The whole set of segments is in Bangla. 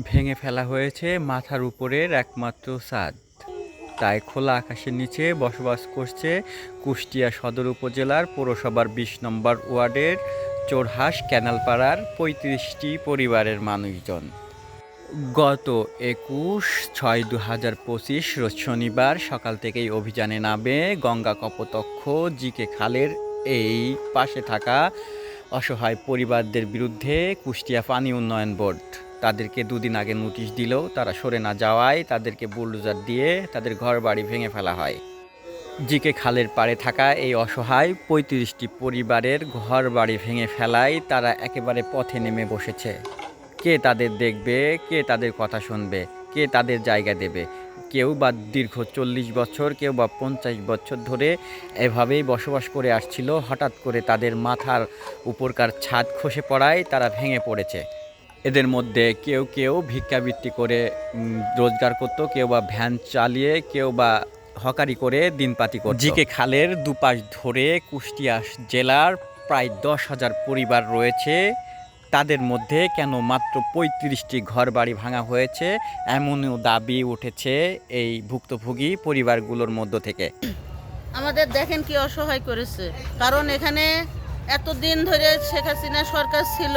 ভেঙে ফেলা হয়েছে মাথার উপরের একমাত্র ছাদ। তাই খোলা আকাশের নিচে বসবাস করছে কুষ্টিয়া সদর উপজেলার পৌরসভার ২০ নম্বর ওয়ার্ডের চোরহাঁস ক্যানালপাড়ার ৩৫টি পরিবারের মানুষজন। গত ২১/৬/২০২৫ রোজ শনিবার সকাল থেকেই অভিযানে নামে গঙ্গা কপোতাক্ষ জিকে খালের এই পাশে থাকা অসহায় পরিবারদের বিরুদ্ধে কুষ্টিয়া পানি উন্নয়ন বোর্ড। তাদেরকে দুদিন আগে নোটিশ দিলেও তারা সরে না যাওয়ায় তাদেরকে বুলডোজার দিয়ে তাদের ঘর বাড়ি ভেঙে ফেলা হয়। জিকে খালের পাড়ে থাকা এই অসহায় ৩৫টি পরিবারের ঘর বাড়ি ভেঙে ফেলায় তারা একেবারে পথে নেমে বসেছে। কে তাদের দেখবে, কে তাদের কথা শুনবে, কে তাদের জায়গা দেবে? কেউ বা দীর্ঘ ৪০ বছর, কেউ বা ৫০ বছর ধরে এভাবেই বসবাস করে আসছিল। হঠাৎ করে তাদের মাথার উপরকার ছাদ খসে পড়ায় তারা ভেঙে পড়েছে। এদের মধ্যে কেউ কেউ ভিক্ষাবৃত্তি করে রোজগার করত, কেউ বা ভ্যান চালিয়ে, কেউ বা হকারি করে দিনপাতি করত। জিকে খালের দুপাশ ধরে কুষ্টিয়া জেলার প্রায় ১০,০০০ পরিবার রয়েছে। তাদের মধ্যে কেন মাত্র ৩৫টি ঘর বাড়ি ভাঙা হয়েছে এমনও দাবি উঠেছে এই ভুক্তভোগী পরিবারগুলোর মধ্য থেকে। আমাদের দেখেন কি অসহায় করেছে, কারণ এখানে এতদিন ধরে শেখ হাসিনা সরকার ছিল,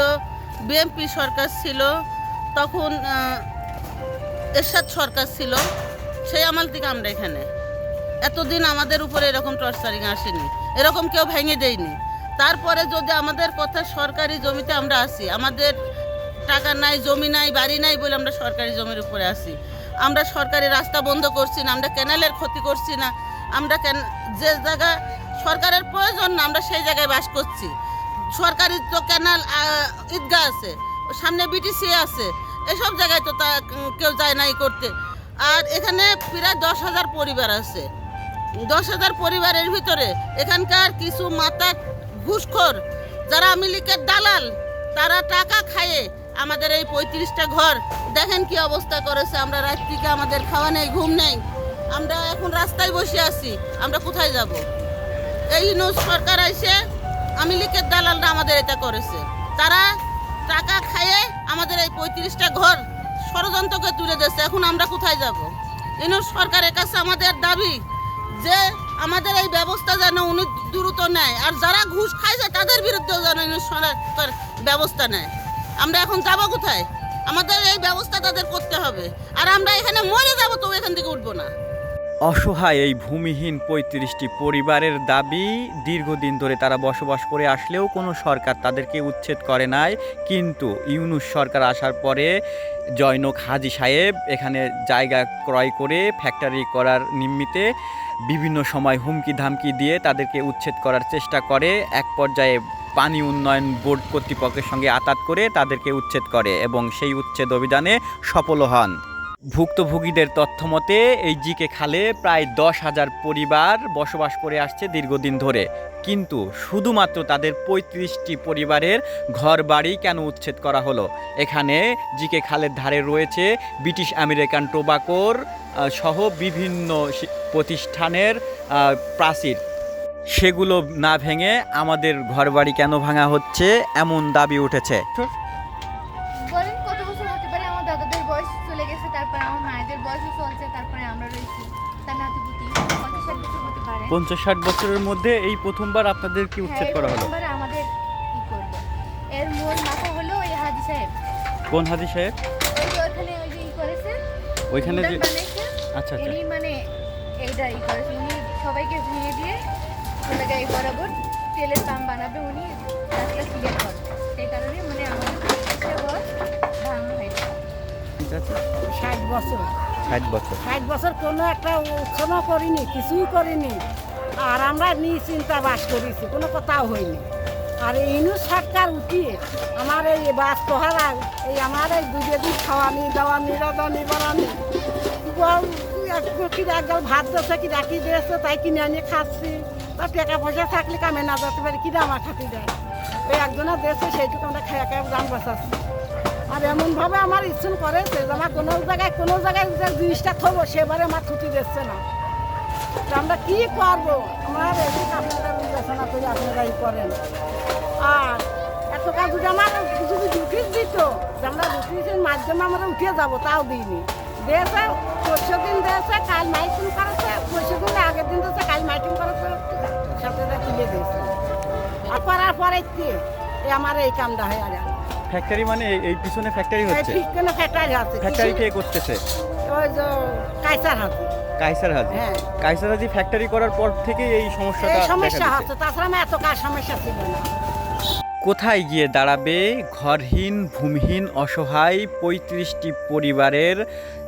বিএনপি সরকার ছিল, তখন এরশাদ সরকার ছিল। সেই আমল থেকে আমরা এখানে এতদিন আমাদের উপরে এরকম টর্চারিং আসেনি, এরকম কেউ ভেঙে দেয়নি। তারপরে যদি আমাদের কথা সরকারি জমিতে আমরা আসি, আমাদের টাকা নাই, জমি নাই, বাড়ি নাই বলে আমরা সরকারি জমির উপরে আসি। আমরা সরকারি রাস্তা বন্ধ করছি না, আমরা ক্যানেলের ক্ষতি করছি না, আমরা যে জায়গা সরকারের প্রয়োজন না আমরা সেই জায়গায় বাস করছি। সরকারি তো ক্যানাল, ঈদগাহ আছে, সামনে বিটিসি আছে, এসব জায়গায় তো কেউ যায় নাই করতে। আর এখানে প্রায় ১০,০০০ পরিবার আছে। ১০,০০০ পরিবারের ভিতরে এখানকার কিছু মাতা ঘুষখোর যারা আওয়ামী লীগের দালাল, তারা টাকা খায়ে আমাদের এই ৩৫টা ঘর দেখেন কি অবস্থা করেছে। আমরা রাত থেকে আমাদের খাওয়া নেই, ঘুম নেই, আমরা এখন রাস্তায় বসে আছি। আমরা কোথায় যাব? এই নিউজ সরকার এসে আওয়ামী লীগের দালালরা আমাদের এটা করেছে। তারা টাকা খাইয়ে আমাদের এই ৩৫টা ঘর ষড়যন্ত্রকে তুলে দিয়েছে। এখন আমরা কোথায় যাব? ইউনূস সরকারের কাছে আমাদের দাবি যে আমাদের এই ব্যবস্থা যেন উনি দ্রুত নেয়, আর যারা ঘুষ খাইছে তাদের বিরুদ্ধেও যেন ইউনূস সরকার ব্যবস্থা নেয়। আমরা এখন যাব কোথায়? আমাদের এই ব্যবস্থা তাদের করতে হবে, আর আমরা এখানে মরে যাব তো এখান থেকে উঠবো না। অসহায় এই ভূমিহীন ৩৫টি পরিবারের দাবি, দীর্ঘদিন ধরে তারা বসবাস করে আসলেও কোনো সরকার তাদেরকে উচ্ছেদ করে নাই। কিন্তু ইউনূস সরকার আসার পরে জয়নক হাজী সাহেব এখানে জায়গা ক্রয় করে ফ্যাক্টরি করার নিমিত্তে বিভিন্ন সময় হুমকি ধামকি দিয়ে তাদেরকে উচ্ছেদ করার চেষ্টা করে। এক পর্যায়ে পানি উন্নয়ন বোর্ড কর্তৃপক্ষের সঙ্গে আঁতাত করে তাদেরকে উচ্ছেদ করে এবং সেই উচ্ছেদ অভিযানে সফল হন। ভুক্তভোগীদের তথ্যমতে এই জিকে খালে প্রায় ১০,০০০ পরিবার বসবাস করে আসছে দীর্ঘদিন ধরে। কিন্তু শুধুমাত্র তাদের ৩৫টি পরিবারের ঘর বাড়ি কেন উচ্ছেদ করা হলো? এখানে জিকে খালের ধারে রয়েছে ব্রিটিশ আমেরিকান টোবাকোর সহ বিভিন্ন প্রতিষ্ঠানের প্রাচীর। সেগুলো না ভেঙে আমাদের ঘর বাড়ি কেন ভাঙা হচ্ছে এমন দাবি উঠেছে। বলেন কত বছর হতে পারে? আমার দাদাদের বয়স চলে গেছে, তারপরে আমার মায়েদের বয়সও চলছে, তারপরে আমরা রয়েছি। তার নাতিপুতি ৫০-৬০ বছর হতে পারে। ৫০-৬০ বছরের মধ্যে এই প্রথমবার আপনাদের কি উচ্ছেদ করা হলো? প্রথমবার আমাদের কি করব? এর মূল মাথা হলো ওই হাজী সাহেব। কোন হাজী সাহেব? ওই যে ওখানে ওই যে করেছে, ওইখানে যে বানাইছে। আচ্ছা আচ্ছা, উনি মানে এইটা করেছে, উনি সবাইকে ভেঙে দিয়ে চলে যায় বরাবর তেলের পাম্প বানাবে, উনি রাস্তা ক্লিয়ার করবে। সেই কারণে মানে আমাদের প্রত্যেকটা ঘর ভাঙা হয়েছে। ৬০ বছর ৬০ বছর ৬০ বছর কোনো একটা উৎসবও করিনি, কিছুই করিনি, আর আমরা নিশ্চিন্তা বাস করেছি, কোনো কথাও হয়নি। আর এই ইউনূস সরকার উঠিয়ে আমার এই বাস তোহারা এই আমার এই দুদিন খাওয়ানি দাওয়ানি রাঁধানি বাড়ানি একগাল ভাত দিয়েছে, কি রাখি দিয়েছে, তাই কিনে আনি খাচ্ছি। আর টাকা পয়সা থাকলে কামে না যেতে পারি, কিনা আমার খাতি দেয়, ওই একজনের দিয়েছে সেইটুকু আমরা খেয়ে খেয়ে দাম বাঁচাচ্ছি। আর এমনভাবে আমার ইচ্ছুন করেছে যে আমার কোনো জায়গায় যে জিনিসটা থবো সেবারে আমার ছুটি দিচ্ছে না। তো আমরা কী করবো? আমার এদিক আপনারা বিবেচনা করে আপনারাই করেন। আর এত কাজ যদি আমার যদি রুটিস দিত যে আমরা রুটিসের মাধ্যমে আমরা উঠে যাবো তাও দিইনি দিয়েছে পরশু দিন দিয়েছে কাল মাইকিং করেছে পরশু দিন আগের দিন দিয়েছে কাল মাইকিং করেছে সাথে তুলে দিয়েছে আর করার পরে আমার এই কামটা হয় আর ফ্যাক্টরি মানে এই পিছনে ফ্যাক্টরি হচ্ছে? কোনো ফ্যাক্টরি আছে ফ্যাক্টরি কে করতেছে? ওই যে কাইসার হাতে। কাইসার হাজি। হ্যাঁ। কাইসার হাজি ফ্যাক্টরি করার পর থেকে এই সমস্যাটা এই সমস্যা দেখা হচ্ছে, তাছাড়া আমার এত কাজ সমস্যা ছিল না। কোথায় গিয়ে দাঁড়াবে ঘরহীন ভূমিহীন অসহায় ৩৫টি পরিবারের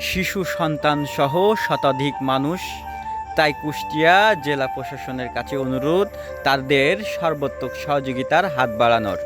শিশু সন্তান সহ শতাধিক মানুষ? তাই কুষ্টিয়া জেলা প্রশাসনের কাছে অনুরোধ তাদের সর্বাত্মক সহযোগিতার হাত বাড়ানোর।